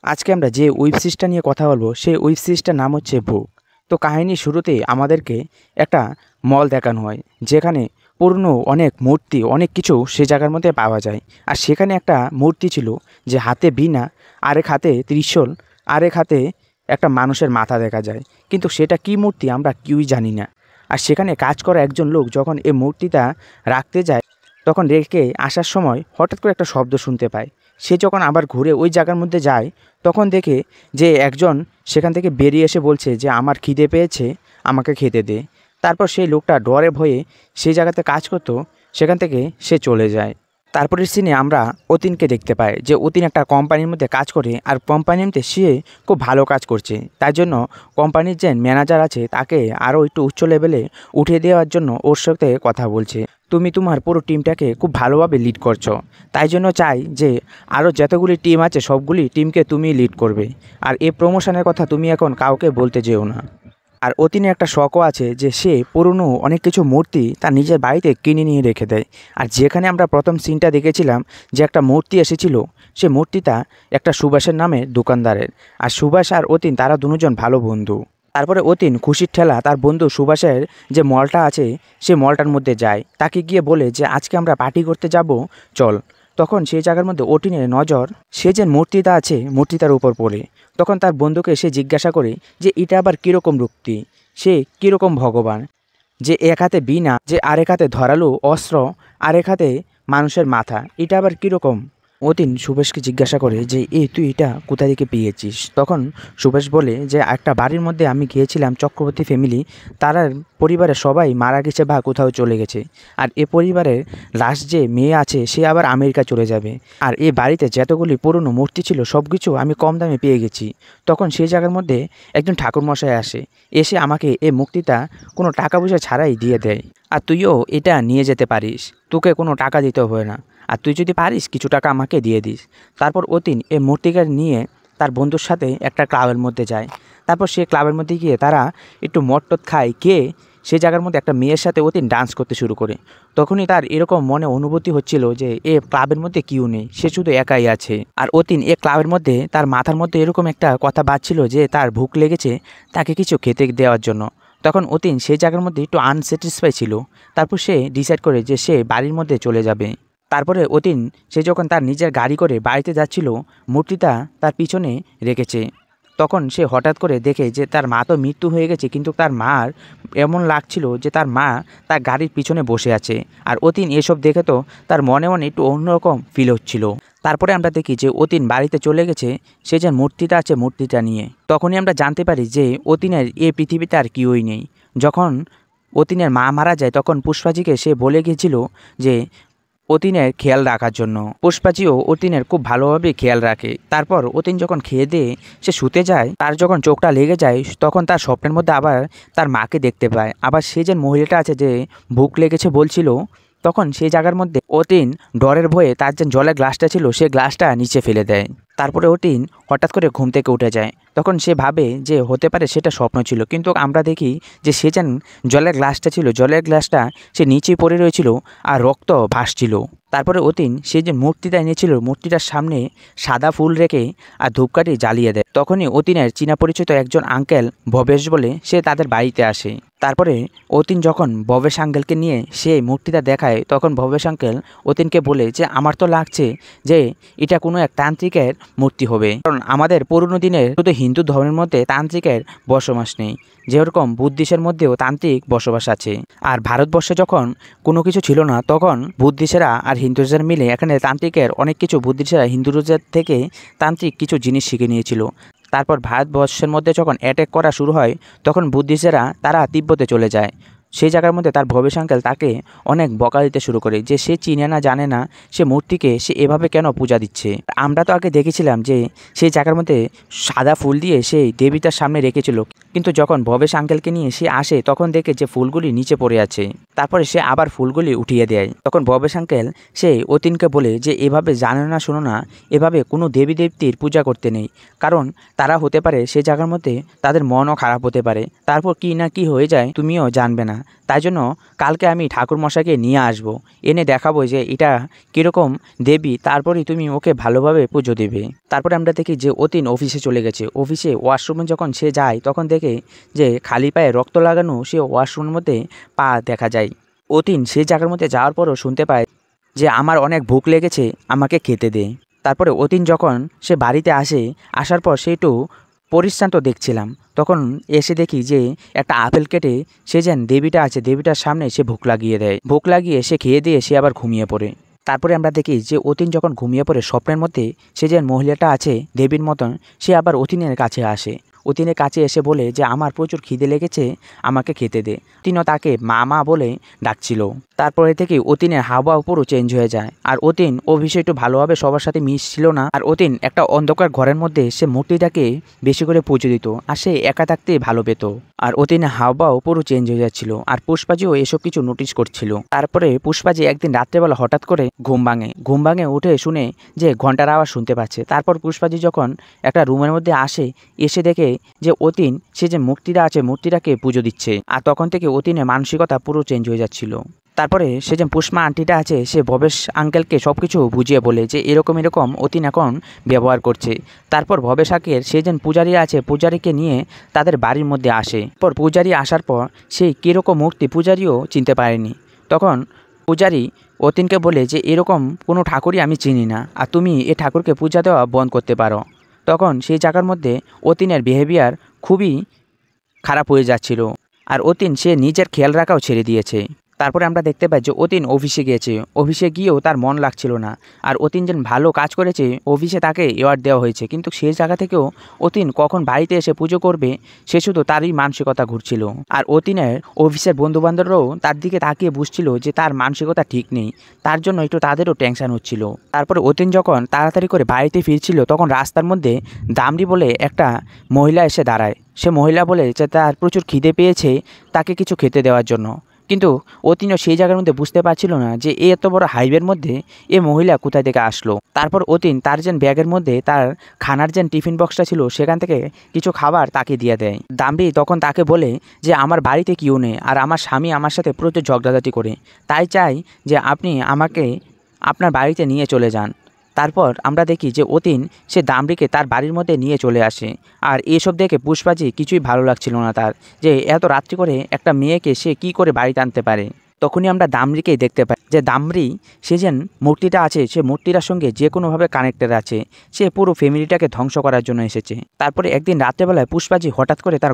আজকে আমরা যে ওয়েব সিরিজটা নিয়ে কথা বলবো সেই ওয়েব সিরিজটার নাম হচ্ছে ভূখ। তো কাহিনীর শুরুতেই আমাদেরকে একটা মল দেখানো হয়, যেখানে পুরনো অনেক মূর্তি অনেক কিছু সে জায়গার মধ্যে পাওয়া যায়। আর সেখানে একটা মূর্তি ছিল যে হাতে বীণা, আরেক হাতে ত্রিশূল, আরেক হাতে একটা মানুষের মাথা দেখা যায়, কিন্তু সেটা কী মূর্তি আমরা কেউই জানি না। আর সেখানে কাজ করা একজন লোক যখন এই মূর্তিটা রাখতে যায়, তখন রেখে আসার সময় হঠাৎ করে একটা শব্দ শুনতে পায়। সে যখন আবার ঘুরে ওই জায়গার মধ্যে যায়, তখন দেখে যে একজন সেখান থেকে বেরিয়ে এসে বলছে যে আমার খিদে পেয়েছে, আমাকে খেতে দে। তারপর সেই লোকটা ডরে ভয়ে সেই জায়গাতে কাজ করতো, সেখান থেকে সে চলে যায়। তারপরের সিনে আমরা অতীনকে দেখতে পাই যে অতীন একটা কোম্পানির মধ্যে কাজ করে, আর কোম্পানিতে সে খুব ভালো কাজ করছে। তাই জন্য কোম্পানির যে ম্যানেজার আছে তাকে আরও একটু উচ্চ লেভেলে উঠিয়ে দেওয়ার জন্য ওর সাথে কথা বলছে। তুমি তোমার পুরো টিমটাকে খুব ভালোভাবে লিড করছো, তাই জন্য চাই যে আরও যতগুলি টিম আছে সবগুলি টিমকে তুমি লিড করবে। আর এই প্রমোশনের কথা তুমি এখন কাউকে বলতে যেও না। আর অতীনের একটা শখও আছে যে সে পুরনো অনেক কিছু মূর্তি তার নিজের বাড়িতে কিনে নিয়ে রেখে দেয়। আর যেখানে আমরা প্রথম সিনটা দেখেছিলাম যে একটা মূর্তি এসেছিল, সে মূর্তিটা একটা সুভাষের নামে দোকানদারের। আর সুভাষ আর অতীন তারা দুজন ভালো বন্ধু। তারপরে অতীন খুশির ঠেলা তার বন্ধু সুভাষের যে মলটা আছে সে মলটার মধ্যে যায়, তাকে গিয়ে বলে যে আজকে আমরা পার্টি করতে যাব, চল। তখন সেই জায়গার মধ্যে অতীনের নজর সে যে মূর্তিটা আছে মূর্তিটার উপর পড়ে। তখন তার বন্ধুকে সে জিজ্ঞাসা করে যে এটা আবার কীরকম মূর্তি, সে কীরকম ভগবান, যে এক হাতে বীণা, যে আরেক হাতে ধরালো অস্ত্র, আরেক হাতে মানুষের মাথা, এটা আবার কীরকম। অতীন সুভাষকে জিজ্ঞাসা করে যে তুই এটা কোথা থেকে পেয়েছিস। তখন সুভাষ বলে যে একটা বাড়ির মধ্যে আমি গিয়েছিলাম, চক্রবর্তী ফ্যামিলি, তারা পরিবারের সবাই মারা গেছে বা কোথাও চলে গেছে। আর এ পরিবারের লাস্ট যে মেয়ে আছে সে আবার আমেরিকা চলে যাবে। আর এই বাড়িতে যতগুলি পুরনো মূর্তি ছিল সব কিছু আমি কম দামে পেয়ে গেছি। তখন সেই জায়গার মধ্যে একজন ঠাকুরমশাই আসে, এসে আমাকে এই মুক্তিটা কোনো টাকা পয়সা ছাড়াই দিয়ে দেয়। আর তুইও এটা নিয়ে যেতে পারিস, তোকে কোনো টাকা দিতে হবে না। আর তুই যদি পারিস কিছু টাকা আমাকে দিয়ে দিস। তারপর অতীন এই মূর্তিকে নিয়ে তার বন্ধুর সাথে একটা ক্লাবের মধ্যে যায়। তারপর সে ক্লাবের মধ্যে গিয়ে তারা একটু মদ খায়, খেয়ে সে জায়গার মধ্যে একটা মেয়ের সাথে অতীন ডান্স করতে শুরু করে। তখনই তার এরকম মনে অনুভূতি হচ্ছিল যে এ ক্লাবের মধ্যে কেউ নেই, সে শুধু একাই আছে। আর অতীন এ ক্লাবের মধ্যে তার মাথার মধ্যে এরকম একটা কথা বাজছিল যে তার ভুক লেগেছে, তাকে কিছু খেতে দেওয়ার জন্য। তখন অতীন সেই জায়গার মধ্যে একটু আনস্যাটিসফাই ছিল। তারপর সে ডিসাইড করে যে সে বাড়ির মধ্যে চলে যাবে। তারপরে অতীন সে যখন তার নিজের গাড়ি করে বাড়িতে যাচ্ছিল, মূর্তিটা তার পিছনে রেখেছে। তখন সে হঠাৎ করে দেখে যে তার মা তো মৃত্যু হয়ে গেছে, কিন্তু তার মার এমন লাগছিল যে তার মা তার গাড়ির পিছনে বসে আছে। আর অতীন এসব দেখে তো তার মনে মনে একটু অন্যরকম ফিল হচ্ছিল। তারপরে আমরা দেখি যে অতীন বাড়িতে চলে গেছে সে যে মূর্তিটা আছে মূর্তিটা নিয়ে। তখনই আমরা জানতে পারি যে অতীনের এই পৃথিবীতে আর কেউই নেই। যখন অতীনের মা মারা যায় তখন পুষ্পাজিকে সে বলে গিয়েছিল যে অতীনের খেয়াল রাখার জন্য। পুষ্পাজিও অতীনের খুব ভালোভাবে খেয়াল রাখে। তারপর অতীন যখন খেয়ে দিয়ে সে শুতে যায়, তার যখন চোখটা লেগে যায় তখন তার স্বপ্নের মধ্যে আবার তার মাকে দেখতে পায়। আবার সে যে মহিলাটা আছে যে ভুক লেগেছে বলছিল, তখন সেই জায়গার মধ্যে অতীন ডরের ভয়ে তার যে জলের গ্লাসটা ছিল সে গ্লাসটা নিচে ফেলে দেয়। তারপরে অতীন হঠাৎ করে ঘুম থেকে উঠে যায়। তখন সে ভাবে যে হতে পারে সেটা স্বপ্ন ছিল, কিন্তু আমরা দেখি যে সে যেন জলের গ্লাসটা ছিল, জলের গ্লাসটা সে নিচেই পড়ে রয়েছিল আর রক্ত ভাসছিল। তারপরে অতীন সে যে মূর্তিটা এনেছিল মূর্তিটার সামনে সাদা ফুল রেখে আর ধূপকাঠি জ্বালিয়ে দেয়। তখনই অতীনের চীনা পরিচিত একজন আঙ্কেল ভবেশ বলে সে তাদের বাড়িতে আসে। তারপরে অতীন যখন ভবেশ আঙ্কেলকে নিয়ে সেই মূর্তিটা দেখায়, তখন ভবেশ আঙ্কেল অতীনকে বলে যে আমার তো লাগছে যে এটা কোনো এক তান্ত্রিকের মূর্তি হবে, কারণ আমাদের পুরনো দিনের শুধু হিন্দু ধর্মের মধ্যে তান্ত্রিকের বসবাস নেই, যেরকম বুদ্ধিস্টের মধ্যেও তান্ত্রিক বসবাস আছে। আর ভারতবর্ষে যখন কোনো কিছু ছিল না তখন বুদ্ধিস্টেরা আর হিন্দুরা মিলে এখানে তান্ত্রিকের অনেক কিছু, বুদ্ধিস্টেরা হিন্দুদের থেকে তান্ত্রিক কিছু জিনিস শিখে নিয়েছিল। তারপর ভারতবর্ষের মধ্যে যখন অ্যাটাক করা শুরু হয় তখন বুদ্ধিস্টেরা তারা তিব্বতে চলে যায়। সেই জায়গার মধ্যে তার ভবেশ আঙ্কেল তাকে অনেক বকা দিতে শুরু করে যে সে চিনে না জানে না সে মূর্তিকে সে এভাবে কেন পূজা দিচ্ছে। আমরা তো আগে দেখেছিলাম যে সেই জায়গার মধ্যে সাদা ফুল দিয়ে সেই দেবীটার সামনে রেখেছিল, কিন্তু যখন ভবেশ আঙ্কেলকে নিয়ে সে আসে তখন দেখে যে ফুলগুলি নিচে পড়ে আছে। তারপরে সে আবার ফুলগুলি উঠিয়ে দেয়। তখন ভবেশ আঙ্কেল সে অতীনকে বলে যে এভাবে জানো না শোনো না, এভাবে কোনো দেবী দেবতীর পূজা করতে নেই, কারণ তারা হতে পারে সে জায়গার মধ্যে তাদের মনও খারাপ হতে পারে, তারপর কি না কি হয়ে যায় তুমিও জানবে না। তাই জন্য কালকে আমি ঠাকুর মশাইকে নিয়ে আসবো, এনে দেখাবো যে এটা কীরকম দেবী, তারপরেই তুমি ওকে ভালোভাবে পুজো দেবে। তারপরে আমরা দেখি যে অতীন অফিসে চলে গেছে। অফিসে ওয়াশরুমে যখন সে যায় তখন দেখে যে খালি পায়ে রক্ত লাগানো সে ওয়াশরুমের মধ্যে পা দেখা যায়। অতীন সেই জায়গার মধ্যে যাওয়ার পরও শুনতে পায় যে আমার অনেক ভুক লেগেছে, আমাকে খেতে দে। তারপরে অতীন যখন সে বাড়িতে আসে, আসার পর সে একটু পরিশ্রান্ত দেখছিলাম, তখন এসে দেখি যে একটা আপেল কেটে সে যেন দেবীটা আছে দেবীটার সামনে সে ভুক লাগিয়ে দেয়। ভুক লাগিয়ে সে খেয়ে দিয়ে সে আবার ঘুমিয়ে পড়ে। তারপরে আমরা দেখি যে অতীন যখন ঘুমিয়ে পড়ে স্বপ্নের মধ্যে সে যে মহিলাটা আছে দেবীর মতন সে আবার অতীনের কাছে আসে। অতীনের কাছে এসে বলে যে আমার প্রচুর খিদে লেগেছে, আমাকে খেতে দে। অতীনও তাকে মা মা বলে ডাকছিল। তারপরে থেকে অতীনের হাবভাব পুরো চেঞ্জ হয়ে যায়। আর অতীন ও বিষয় একটু ভালোভাবে সবার সাথে মিশছিল না। আর অতীন একটা অন্ধকার ঘরের মধ্যে সে মূর্তিটাকে বেশি করে পুজো দিত, আর সে একা থাকতে ভালো পেত। আর অতীনের হাবভাব পুরো চেঞ্জ হয়ে যাচ্ছিল। আর পুষ্পাজিও এসব কিছু নোটিশ করছিল। তারপরে পুষ্পাজি একদিন রাত্রেবেলা হঠাৎ করে ঘুম ভাঙে উঠে শুনে যে ঘন্টার আওয়াজ শুনতে পাচ্ছে। তারপর পুষ্পাজি যখন একটা রুমের মধ্যে আসে, এসে দেখে যে অতীন সে যে মূর্তিটা আছে মূর্তিটাকে পুজো দিচ্ছে। আর তখন থেকে অতীনের মানসিকতা পুরো চেঞ্জ হয়ে যাচ্ছিল। তারপরে সে যে পুষ্পা আন্টিটা আছে সে ভবেশ আঙ্কেলকে সব কিছু বুঝিয়ে বলে যে এরকম এরকম অতীন এখন ব্যবহার করছে। তারপর ভবেশ আঙ্কেল সে যে পূজারী আছে পূজারীকে নিয়ে তাদের বাড়ির মধ্যে আসে। পর পূজারী আসার পর সেই কীরকম মূর্তি পূজারীও চিনতে পারেনি। তখন পূজারী অতীনকে বলে যে এরকম কোনো ঠাকুরই আমি চিনি না, আর তুমি এ ঠাকুরকে পূজা দেওয়া বন্ধ করতে পারো। তখন সেই জায়গার মধ্যে অতীনের বিহেভিয়ার খুবই খারাপ হয়ে যাচ্ছিল। আর অতীন সে নিজের খেয়াল রাখাও ছেড়ে দিয়েছে। তারপরে আমরা দেখতে পাই যে অতীন অফিসে গিয়েছে। অফিসে গিয়েও তার মন লাগছিল না। আর অতীন যেন ভালো কাজ করেছে, অফিসে তাকে অ্যাওয়ার্ড দেওয়া হয়েছে, কিন্তু সেই জায়গা থেকেও অতীন কখন বাড়িতে এসে পুজো করবে সে শুধু তারই মানসিকতা ঘুরছিল। আর অতীনের অফিসের বন্ধুবান্ধবরাও তার দিকে তাকিয়ে বুঝছিল যে তার মানসিকতা ঠিক নেই, তার জন্য একটু তাদেরও টেনশন হচ্ছিল। তারপরে অতীন যখন তাড়াতাড়ি করে বাড়িতে ফিরছিল তখন রাস্তার মধ্যে দামড়ি বলে একটা মহিলা এসে দাঁড়ায়। সে মহিলা বলে যে তার প্রচুর খিদে পেয়েছে, তাকে কিছু খেতে দেওয়ার জন্য। কিন্তু অতীনও সেই জায়গার মধ্যে বুঝতে পারছিল না যে এত বড় হাইওয়ের মধ্যে এ মহিলা কোথায় থেকে আসলো। তারপর অতীন তার যেন ব্যাগের মধ্যে তার খানার যেন টিফিন বক্সটা ছিল সেখান থেকে কিছু খাবার তাকে দিয়ে দেয়। দামড়ি তখন তাকে বলে যে আমার বাড়িতে কেউ নেই, আর আমার স্বামী আমার সাথে প্রচুর ঝগড়াঝাটি করে, তাই চাই যে আপনি আমাকে আপনার বাড়িতে নিয়ে চলে যান। তারপর আমরা দেখি যে অতীন সে দামড়িকে তার বাড়ির মধ্যে নিয়ে চলে আসে। আর এসব দেখে পুষ্পাজি কিছুই ভালো লাগছিল না তার, যে এত রাত্রি করে একটা মেয়েকে সে কি করে বাড়িতে আনতে পারে। তখনই আমরা দামড়িকেই দেখতে পাই যে দামড়ি সে যেন মূর্তিটা আছে সে মূর্তিটার সঙ্গে যে কোনোভাবে কানেক্টেড আছে, সে পুরো ফ্যামিলিটাকে ধ্বংস করার জন্য এসেছে। তারপরে একদিন রাত্রেবেলায় পুষ্পাজি হঠাৎ করে তার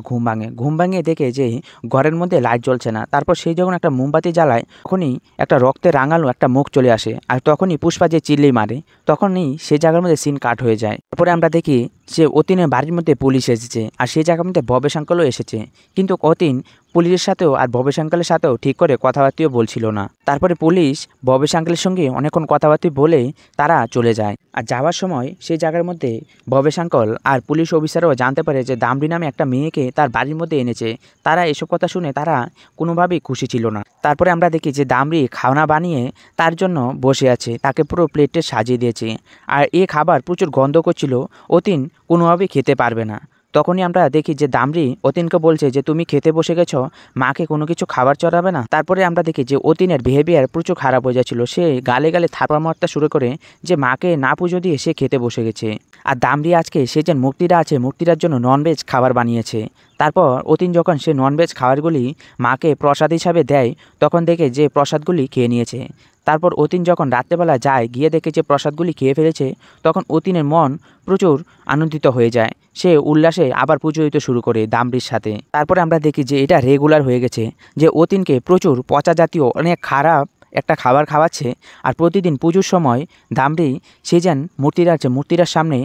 ঘুম ভাঙে দেখে যে ঘরের মধ্যে লাইট জ্বলছে না। তারপর সে যখন একটা মোমবাতি জ্বালায় তখনই একটা রক্তে রাঙালো একটা মুখ চলে আসে। আর তখনই পুষ্পাজি চিল্লি মারে, তখনই সে জায়গার মধ্যে সিন কাট হয়ে যায়। তারপরে আমরা দেখি যে অতীনের বাড়ির মধ্যে পুলিশ এসেছে, আর সেই জায়গার মধ্যে ভবেশ আঙ্কেলও এসেছে। কিন্তু অতীন পুলিশের সাথেও আর ভবেশ আঙ্কেলের সাথেও ঠিক করে কথাবার্তাও বলছিল না। তারপরে পুলিশ ভবেশ আঙ্কেলের সঙ্গে অনেকক্ষণ কথাবার্তা বলে তারা চলে যায়। আর যাওয়ার সময় সেই জায়গার মধ্যে ভবেশ আঙ্কেল আর পুলিশ অফিসারও জানতে পারে যে দামড়ি নামে একটা মেয়েকে তার বাড়ির মধ্যে এনেছে। তারা এসব কথা শুনে তারা কোনোভাবেই খুশি ছিল না। তারপরে আমরা দেখি যে দামড়ি খাওয়া বানিয়ে তার জন্য বসে আছে, তাকে পুরো প্লেটে সাজিয়ে দিয়েছে। আর এই খাবার প্রচুর গন্ধ করছিল, অতীন কোনোভাবেই খেতে পারবে না। তখনই আমরা দেখি যে দামড়ি অতীনকে বলছে যে তুমি খেতে বসে গেছো, মাকে কোনো কিছু খাবার চড়াবে না। তারপরে আমরা দেখি যে অতীনের বিহেভিয়ার প্রচুর খারাপ হয়ে যাচ্ছিল। সে গালে গালে থাপড়া মারতে শুরু করে যে মাকে না পুজো দিয়ে সে খেতে বসে গেছে। আর দামড়ি আজকে সে যে মূর্তিটা আছে মূর্তিটার জন্য ননভেজ খাবার বানিয়েছে। তারপর অতীন যখন সে ননভেজ খাবারগুলি মাকে প্রসাদ হিসাবে দেয় তখন দেখে যে প্রসাদগুলি খেয়ে নিয়েছে। তারপর অতীন যখন রাত্রেবেলা যায় গিয়ে দেখে যে প্রসাদগুলি খেয়ে ফেলেছে, তখন অতীনের মন প্রচুর আনন্দিত হয়ে যায়। সে উল্লাসে আবার পুজো দিতে শুরু করে দামড়ির সাথে। তারপরে আমরা দেখি যে এটা রেগুলার হয়ে গেছে যে অতীনকে প্রচুর পচা জাতীয় অনেক খারাপ একটা খাবার খাওয়াচ্ছে। আর প্রতিদিন পুজোর সময় দামড়ি সে যেন মূর্তিটার সামনে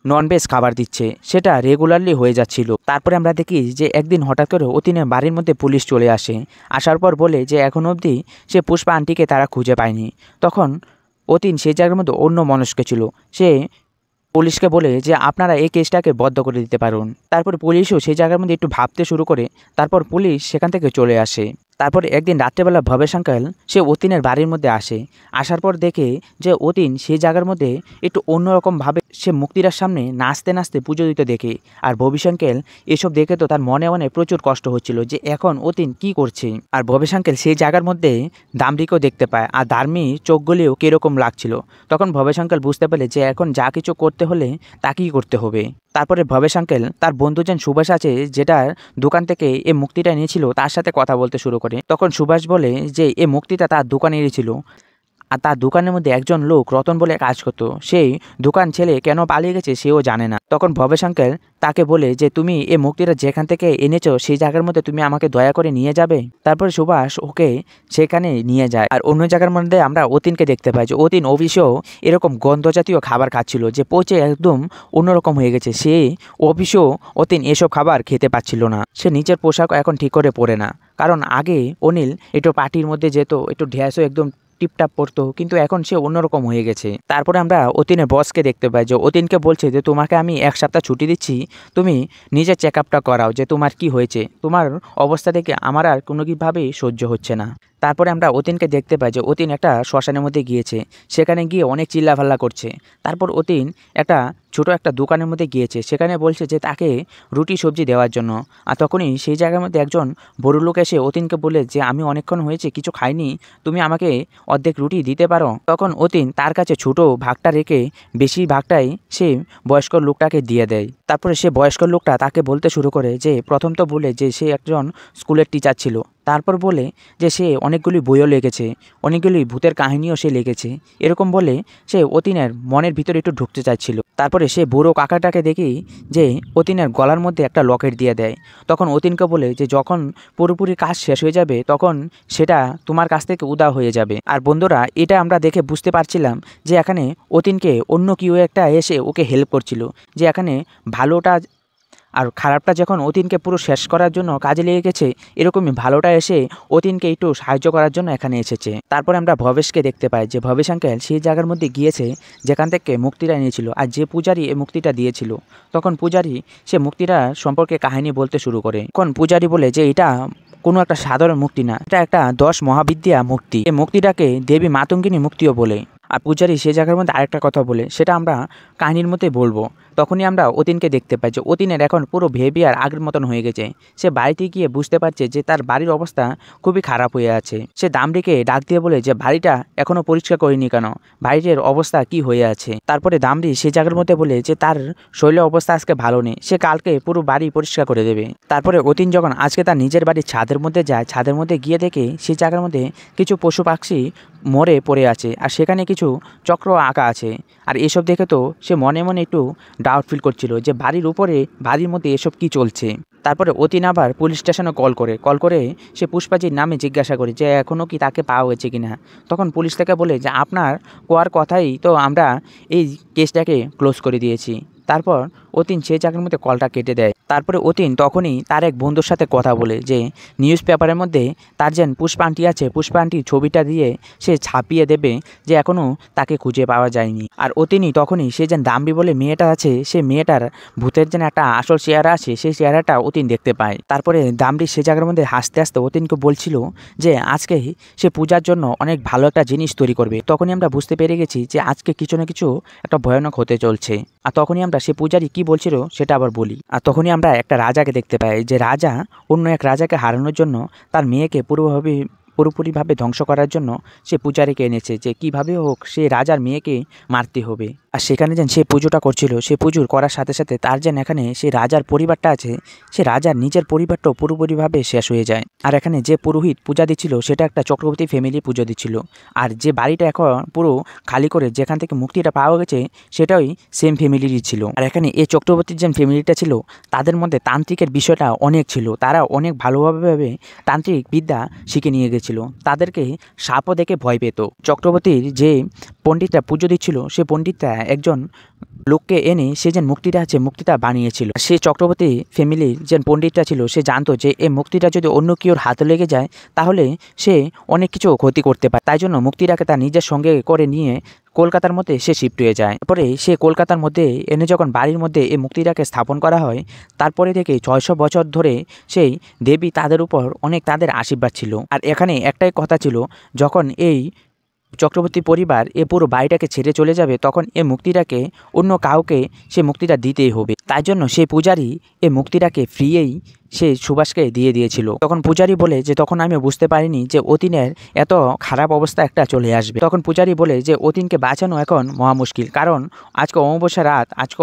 ননভেজ খাবার দিচ্ছে, সেটা রেগুলারলি হয়ে যাচ্ছিল। তারপরে আমরা দেখি যে একদিন হঠাৎ করে অতীনের বাড়ির মধ্যে পুলিশ চলে আসে। আসার পর বলে যে এখন অবধি সে পুষ্পা আন্টিকে তারা খুঁজে পায়নি। তখন অতীন সেই জায়গার মধ্যে অন্য মনস্ক ছিল, সে পুলিশকে বলে যে আপনারা এই কেসটাকে বন্ধ করে দিতে পারুন। তারপর পুলিশও সেই জায়গার মধ্যে একটু ভাবতে শুরু করে। তারপর পুলিশ সেখান থেকে চলে আসে। তারপর একদিন রাত্রেবেলা ভবেশ আঙ্কেল সে অতীনের বাড়ির মধ্যে আসে। আসার পর দেখে যে অতীন সেই জায়গার মধ্যে একটু অন্যরকমভাবে সে মুক্তিরার সামনে নাচতে নাচতে পুজো দিতে দেখে। আর ভবেশ আঙ্কেল এসব দেখে তো তার মনে মনে প্রচুর কষ্ট হচ্ছিল যে এখন অতীন কি করছে। আর ভবেশ আঙ্কেল সেই জায়গার মধ্যে দামরিকেও দেখতে পায়, আর দামরি চোখগুলিও কীরকম লাগছিল। তখন ভবেশ আঙ্কেল বুঝতে পারে যে এখন যা কিছু করতে হলে তাকেই করতে হবে। তারপরে ভবেশ আঙ্কেল তার বন্ধু যেন সুভাষ আছে, যেটার দোকান থেকে এই মুক্তিটা নিয়েছিল, তার সাথে কথা বলতে শুরু করে। তখন সুভাষ বলে যে এই মুক্তিটা তার দোকানে এনেছিল, আর তার দোকানের মধ্যে একজন লোক রতন বলে কাজ করতো, সেই দোকান ছেলে কেন পালিয়ে গেছে সেও জানে না। তখন ভবেশ আঙ্কেল তাকে বলে যে তুমি এই মুক্তিটা যেখান থেকে এনেছো সেই জায়গার মধ্যে তুমি আমাকে দয়া করে নিয়ে যাবে। তারপরে সুভাষ ওকে সেখানে নিয়ে যায়। আর অন্য জায়গার মধ্যে আমরা অতীনকে দেখতে পাই যে অতীন অফিসেও এরকম গন্ধ জাতীয় খাবার খাচ্ছিল, যে পচে একদম অন্যরকম হয়ে গেছে। সে অফিসেও অতীন এসব খাবার খেতে পাচ্ছিল না। সে নিচের পোশাক এখন ঠিক করে পরে না, কারণ আগে অনিল একটু পার্টির মধ্যে যেত, একটু ঢ্যাসও একদম টিপটাপ পড়তো, কিন্তু এখন সে অন্যরকম হয়ে গেছে। তারপরে আমরা অতীনের বসকে দেখতে পাই যে অতীনকে বলছে যে তোমাকে আমি 1 সপ্তাহ ছুটি দিচ্ছি, তুমি নিজের চেক আপটা করাও যে তোমার কি হয়েছে। তোমার অবস্থা দেখে আমার আর কোনো কিভাবেই সহ্য হচ্ছে না। তারপরে আমরা অতীনকে দেখতে পাই যে অতীন একটা শ্মশানের মধ্যে গিয়েছে, সেখানে গিয়ে অনেক চিল্লাফাল্লা করছে। তারপর অতীন একটা ছোট একটা দোকানের মধ্যে গিয়েছে, সেখানে বলছে যে তাকে রুটি সবজি দেওয়ার জন্য। আর তখনই সেই জায়গার মধ্যে একজন বড় লোক এসে অতীনকে বলে যে আমি অনেকক্ষণ হয়েছে কিছু খাইনি, তুমি আমাকে অর্ধেক রুটি দিতে পারো। তখন অতীন তার কাছে ছোট ভাগটা রেখে বেশি ভাগটাই সে বয়স্ক লোকটাকে দিয়ে দেয়। তারপরে সে বয়স্ক লোকটা তাকে বলতে শুরু করে যে প্রথম তো বলে যে সে একজন স্কুলের টিচার ছিল, তারপর বলে যে সে অনেকগুলি বইও লিখেছে, অনেকগুলি ভূতের কাহিনীও সে লিখেছে। এরকম বলে সে অতীনের মনের ভিতরে একটু ঢুকতে চাইছিল। তারপরে সে বুড়ো কাকাটাকে দেখি যে অতীনের গলার মধ্যে একটা লকেট দিয়ে দেয়। তখন অতীনকে বলে যে যখন পুরোপুরি কাজ শেষ হয়ে যাবে তখন সেটা তোমার কাছ থেকে উধাও হয়ে যাবে। আর বন্ধুরা এটা আমরা দেখে বুঝতে পারছিলাম যে এখানে অতীনকে অন্য কেউ একটা এসে ওকে হেল্প করছিল, যে এখানে ভালোটা আর খারাপটা যখন অতীনকে পুরো শেষ করার জন্য কাজে লেগে গেছে, এরকমই ভালোটা এসে অতীনকে একটু সাহায্য করার জন্য এখানে এসেছে। তারপরে আমরা ভবেশকে দেখতে পাই যে ভবেশ আঙ্কেল সেই জায়গার মধ্যে গিয়েছে যেখান থেকে মুক্তিটা নিয়েছিল, আর যে পূজারি এই মুক্তিটা দিয়েছিল। তখন পূজারি সে মুক্তিটা সম্পর্কে কাহিনী বলতে শুরু করে। তখন পূজারি বলে যে এটা কোনো একটা সাধারণ মুক্তি না, এটা একটা 10 মহাবিদ্যা মুক্তি। এই মুক্তিটাকে দেবী মাতঙ্গিনী মুক্তিও বলে। আর পূজারি সে জায়গার মধ্যে আরেকটা কথা বলে, সেটা আমরা কাহিনীর মধ্যে বলবো। তখনই আমরা অতীনকে দেখতে পাই যে অতীনের এখন পুরো বিহেভিয়ার আগের মতন হয়ে গেছে। সে বাড়িতে গিয়ে বুঝতে পারছে যে তার বাড়ির অবস্থা খুবই খারাপ হয়ে আছে। সে দামড়িকে ডাক দিয়ে বলে যে বাড়িটা এখনও পরিষ্কার করিনি কেন, বাড়ির অবস্থা কি হয়ে আছে। তারপরে দামড়ি সে জায়গার মধ্যে বলে যে তার শরীরের অবস্থা আজকে ভালো নেই, সে কালকে পুরো বাড়ি পরিষ্কার করে দেবে। তারপরে অতীন যখন আজকে তার নিজের বাড়ির ছাদের মধ্যে যায়, ছাদের মধ্যে গিয়ে দেখে সেই জায়গার মধ্যে কিছু পশু পাখি মরে পড়ে আছে, আর সেখানে কিছু চক্র আঁকা আছে। আর এসব দেখে তো সে মনে মনে একটু ডাউট ফিল করছিল যে বাড়ির উপরে বাড়ির মধ্যে এসব কি চলছে। তারপরে অতীন আবার পুলিশ স্টেশনে কল করে সে পুষ্পাজির নামে জিজ্ঞাসা করে যে এখনও কি তাকে পাওয়া হয়েছে কিনা। তখন পুলিশ থেকে বলে যে আপনার কোয়ার কথাই তো আমরা এই কেসটাকে ক্লোজ করে দিয়েছি। তারপর অতীন সেই জায়গার মধ্যে কলটা কেটে দেয়। তারপরে অতীন তখনই তার এক বন্ধুর সাথে কথা বলে যে নিউজ পেপারের মধ্যে তার যে পুষ্পা আন্টি আছে, পুষ্পা আন্টির ছবিটা দিয়ে সে ছাপিয়ে দেবে যে এখনও তাকে খুঁজে পাওয়া যায়নি। আর অতীনই তখনই সে যে দামবি বলে মেয়েটা আছে, সে মেয়েটার ভূতের যেন একটা আসল চেহারা আছে, সেই চেহারাটা অতীন দেখতে পায়। তারপরে দামবি সে জায়গার মধ্যে হাসতে হাসতে অতীনকে বলছিল যে আজকে সে পূজার জন্য অনেক ভালো একটা জিনিস তৈরি করবে। তখনই আমরা বুঝতে পেরে গেছি যে আজকে কিছু না কিছু একটা ভয়ানক হতে চলছে। আর তখনই আমরা সে পূজারি কি বলছিল সেটা আবার বলি। আর তখনই আমরা একটা রাজাকে দেখতে পাই যে রাজা অন্য এক রাজাকে হারানোর জন্য তার মেয়েকে পুরোপুরিভাবে ধ্বংস করার জন্য সে পূজারীকে এনেছে, যে কিভাবে হোক সে রাজার মেয়েকে মারতে হবে। আর সেখানে যেন সে পুজোটা করছিল, সে পুজোর করার সাথে সাথে তার যেন এখানে সে রাজার পরিবারটা আছে, সে রাজার নিজের পরিবারটাও পুরোপুরিভাবে শেষ হয়ে যায়। আর এখানে যে পুরোহিত পূজা দিচ্ছিল সেটা একটা চক্রবর্তী ফ্যামিলি পুজো দিচ্ছিল। আর যে বাড়িটা এখন পুরো খালি করে যেখান থেকে মুক্তিটা পাওয়া গেছে সেটাই সেম ফ্যামিলিরই ছিল। আর এখানে এই চক্রবর্তীর যে ফ্যামিলিটা ছিল তাদের মধ্যে তান্ত্রিকের বিষয়টা অনেক ছিল, তারা অনেক ভালোভাবে তান্ত্রিক বিদ্যা শিখে নিয়ে গেছিল। তাদেরকে সাপও দেখে ভয় পেত। চক্রবর্তীর যে পণ্ডিতটা পুজো দিচ্ছিল সে পণ্ডিতটা একজন লোককে এনে সে যে মুক্তিটা আছে মুক্তিটা বানিয়েছিল। সে চক্রবর্তী ফ্যামিলির যে পণ্ডিতটা ছিল সে জানতো যে এই মুক্তিটা যদি অন্য কেউর হাতে লেগে যায় তাহলে সে অনেক কিছু ক্ষতি করতে পারে। তাই জন্য মুক্তিটাকে তার নিজের সঙ্গে করে নিয়ে কলকাতার মধ্যে সে শিফট হয়ে যায়। তারপরে সে কলকাতার মধ্যে এনে যখন বাড়ির মধ্যে এই মুক্তিটাকে স্থাপন করা হয়, তারপরে থেকে 600 বছর ধরে সেই দেবী তাদের উপর অনেক তাদের আশীর্বাদ ছিল। আর এখানে একটাই কথা ছিল, যখন এই চক্রবর্তী পরিবার এ পুরো বাড়িটাকে ছেড়ে চলে যাবে, তখন এ মুক্তিটাকে অন্য কাউকে সে মুক্তিটা দিতেই হবে। তাই জন্য সেই পূজারী এ মুক্তিটাকে ফ্রিয়েই সে সুভাষকে দিয়ে দিয়েছিল। তখন পূজারী বলে যে তখন আমি বুঝতে পারিনি যে অতীনের এত খারাপ অবস্থা একটা চলে আসবে। তখন পূজারী বলে যে অতীনকে বাঁচানো এখন মহা মুশকিল, কারণ আজকে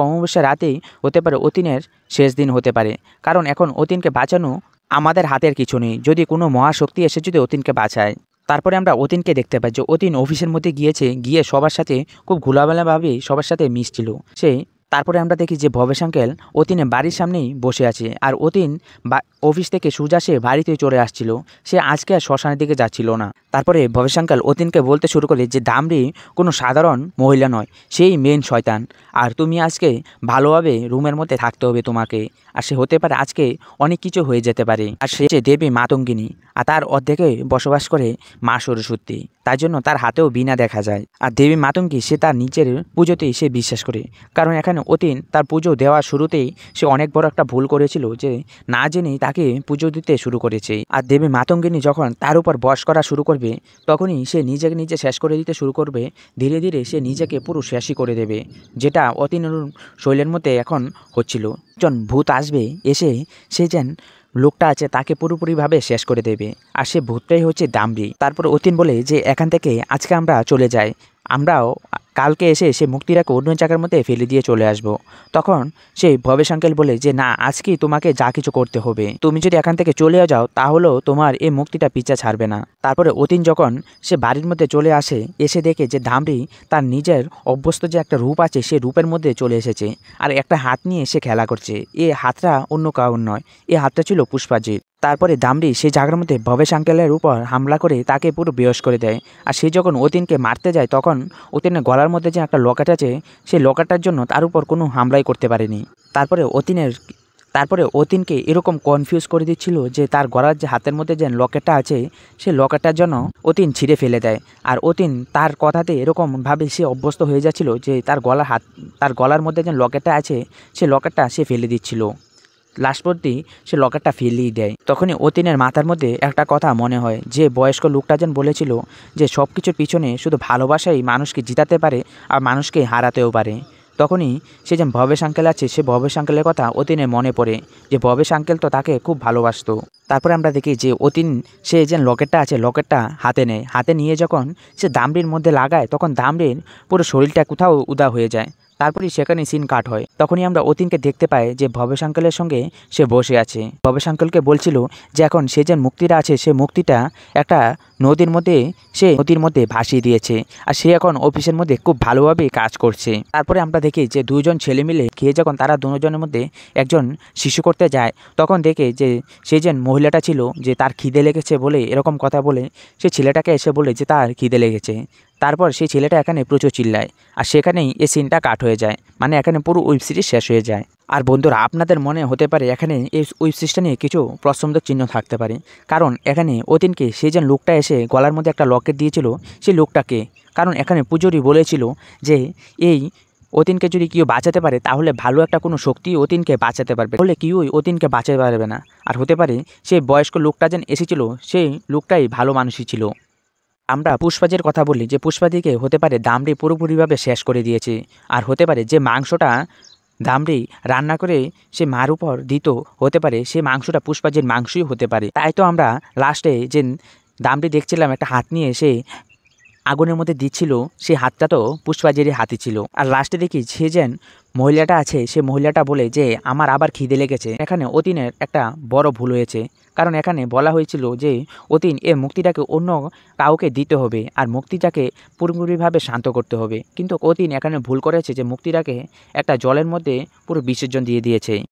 অমাবস্যা রাতেই হতে পারে অতীনের শেষ দিন হতে পারে। কারণ এখন অতীনকে বাঁচানো আমাদের হাতের কিছু নেই, যদি কোনো মহাশক্তি এসে যদি অতীনকে বাঁচায়। তারপরে আমরা অতীনকে দেখতে পাই যে অতীন অফিসের মধ্যে গিয়ে সবার সাথে খুব ঘোলামেলাভাবে সবার সাথে মিশছিল সে। তারপরে আমরা দেখি যে ভবেশ আঙ্কেল অতীনের বাড়ির সামনেই বসে আছে, আর অতীন অফিস থেকে সোজা সে বাড়িতে চলে আসছিল। সে আজকে আর শ্মশানের দিকে যাচ্ছিল না। তারপরে ভবেশ আঙ্কেল অতীনকে বলতে শুরু করে যে দামরি কোনো সাধারণ মহিলা নয়, সেই মেন শয়তান। আর তুমি আজকে ভালোভাবে রুমের মধ্যে থাকতে হবে তোমাকে। আর সে হতে পারে আজকে অনেক কিছু হয়ে যেতে পারে। আর সে দেবী মাতঙ্গিনী, আর তার অর্ধেকে বসবাস করে মা সরস্বতী, তাই জন্য তার হাতেও বীণা দেখা যায়। আর দেবী মাতঙ্গী সে তার নিজের পুজোতেই সে বিশ্বাস করে, কারণ এখানে অতীন তার পুজো দেওয়ার শুরুতেই সে অনেক বড় একটা ভুল করেছিল, যে না জেনেই তাকে পুজো দিতে শুরু করেছে। আর দেবী মাতঙ্গিনী যখন তার উপর বশ করা শুরু করবে, তখনই সে নিজেকে নিজে শেষ করে দিতে শুরু করবে। ধীরে ধীরে সে নিজেকে পুরো শেষই করে দেবে, যেটা অতীনের শৈলের মধ্যে এখন হচ্ছিল। একজন ভূত আসবে, এসে সে যেন লোকটা আছে তাকে পুরোপুরিভাবে শেষ করে দেবে। আর সে ভূতটাই হচ্ছে দামরি। তারপর অতীন বলে যে এখান থেকে আজকে আমরা চলে যাই, আমরাও কালকে এসে সে মুক্তিটাকে অন্য জায়গার মধ্যে ফেলে দিয়ে চলে আসব। তখন সেই ভবেশ আঙ্কেল বলে যে না, আজকেই তোমাকে যা কিছু করতে হবে, তুমি যদি এখান থেকে চলে যাও তাহলেও তোমার এই মুক্তিটা পিছা ছাড়বে না। তারপরে অতীন যখন সে বাড়ির মধ্যে চলে আসে, এসে দেখে যে দামরি তার নিজের অভ্যস্ত যে একটা রূপ আছে সে রূপের মধ্যে চলে এসেছে, আর একটা হাত নিয়ে সে খেলা করছে। এই হাতটা অন্য কারণ নয়, এই হাতটা ছিল পুষ্পাজির। তারপরে দামরি সেই জায়গার মধ্যে ভবেশ আঙ্কেলের উপর হামলা করে তাকে পুরো বেহোশ করে দেয়। আর সে যখন অতীনকে মারতে যায়, তখন অতীনের গলার মধ্যে যে একটা লকেট আছে, সেই লকেটটার জন্য তার উপর কোনো হামলাই করতে পারেনি। তারপরে অতীনকে এরকম কনফিউজ করে দিচ্ছিল যে তার গলার যে হাতের মধ্যে যে লকেটটা আছে, সেই লকেটটার জন্য অতীন ছিঁড়ে ফেলে দেয়। আর অতীন তার কথাতে এরকমভাবে সে অভ্যস্ত হয়ে যাচ্ছিল যে তার গলার মধ্যে যে লকেটটা আছে, সেই লকেটটা সে ফেলে দিচ্ছিল। লাস্ট পর্যন্ত সে লকেটটা ফেলেই দেয়। তখনই অতীনের মাথার মধ্যে একটা কথা মনে হয়, যে বয়স্ক লোকটা যেন বলেছিল যে সব কিছুর পিছনে শুধু ভালোবাসাই মানুষকে জিতাতে পারে আর মানুষকে হারাতেও পারে। তখনই সে যেন ভবেশ আঙ্কেল আছে, সে ভবেশ আঙ্কেলের কথা অতীনের মনে পড়ে, যে ভবেশ আঙ্কেল তো তাকে খুব ভালোবাসতো। তারপরে আমরা দেখি যে অতীন সে যে লকেটটা আছে, লকেটটা হাতে নেয়। হাতে নিয়ে যখন সে দামড়ির মধ্যে লাগায়, তখন দামড়ির পুরো শরীরটা কোথাও উদা হয়ে যায়। তারপরেই সেখানে সিন কাট হয়। তখনই আমরা অতীনকে দেখতে পাই যে ভবেশ আঙ্কেলের সঙ্গে সে বসে আছে। ভবেশ আঙ্কেলকে বলছিল যে এখন সে যে মুক্তিটা আছে, সে মুক্তিটা একটা নদীর মধ্যে ভাসিয়ে দিয়েছে, আর সে এখন অফিসের মধ্যে খুব ভালোভাবে কাজ করছে। তারপরে আমরা দেখি যে দুজন ছেলে মিলে খেয়ে যখন তারা দুজনের মধ্যে একজন শিশু করতে যায়, তখন দেখে যে সে যে মহিলাটা ছিল, যে তার খিদে লেগেছে বলে এরকম কথা বলে সে ছেলেটাকে এসে বলে যে তার খিদে লেগেছে। তারপর সেই ছেলেটা এখানে প্রচুর চিল্লায়, আর সেখানেই এই সিনটা কাট হয়ে যায়, মানে এখানে পুরো ওয়েব সিরিজ শেষ হয়ে যায়। আর বন্ধুরা, আপনাদের মনে হতে পারে এখানে এই ওয়েব সিরিজটা নিয়ে কিছু প্রশ্নবোধক চিহ্ন থাকতে পারে, কারণ এখানে অতীনকে সে যে লোকটা এসে গলার মধ্যে একটা লকেট দিয়েছিল, সেই লোকটাকে, কারণ এখানে পূজারী বলেছিল যে এই অতীনকে যদি কেউ বাঁচাতে পারে তাহলে ভালো একটা কোনো শক্তি অতীনকে বাঁচাতে পারবে, তাহলে কেউই অতীনকে বাঁচাতে পারবে না। আর হতে পারে সেই বয়স্ক লোকটা যেন এসেছিল, সেই লোকটাই ভালো মানুষই ছিল। আমরা পুষ্পাজির কথা বলি, যে পুষ্পাজিকে হতে পারে দামড়ি পুরোপুরিভাবে শেষ করে দিয়েছে, আর হতে পারে যে মাংসটা দামড়ি রান্না করে সে মার উপর দিত, হতে পারে সে মাংসটা পুষ্পাজির মাংসই হতে পারে। তাই তো আমরা লাস্টে যে দামড়ি দেখছিলাম একটা হাত নিয়ে সে আগুনের মধ্যে দিচ্ছিল, সেই হাতটা তো পুষ্পাজিরই হাতে ছিল। আর লাস্টে দেখি সে যেন মহিলাটা আছে, সে মহিলাটা বলে যে আমার আবার খিদে লেগেছে। এখানে অতীনের একটা বড় ভুল হয়েছে, কারণ এখানে বলা হয়েছিল যে অতীন এ মুক্তিটাকে অন্য কাউকে দিতে হবে, আর মুক্তিটাকে পুরোপুরিভাবে শান্ত করতে হবে। কিন্তু অতীন এখানে ভুল করেছে, যে মুক্তিটাকে একটা জলের মধ্যে পুরো বিসর্জন দিয়ে দিয়েছে।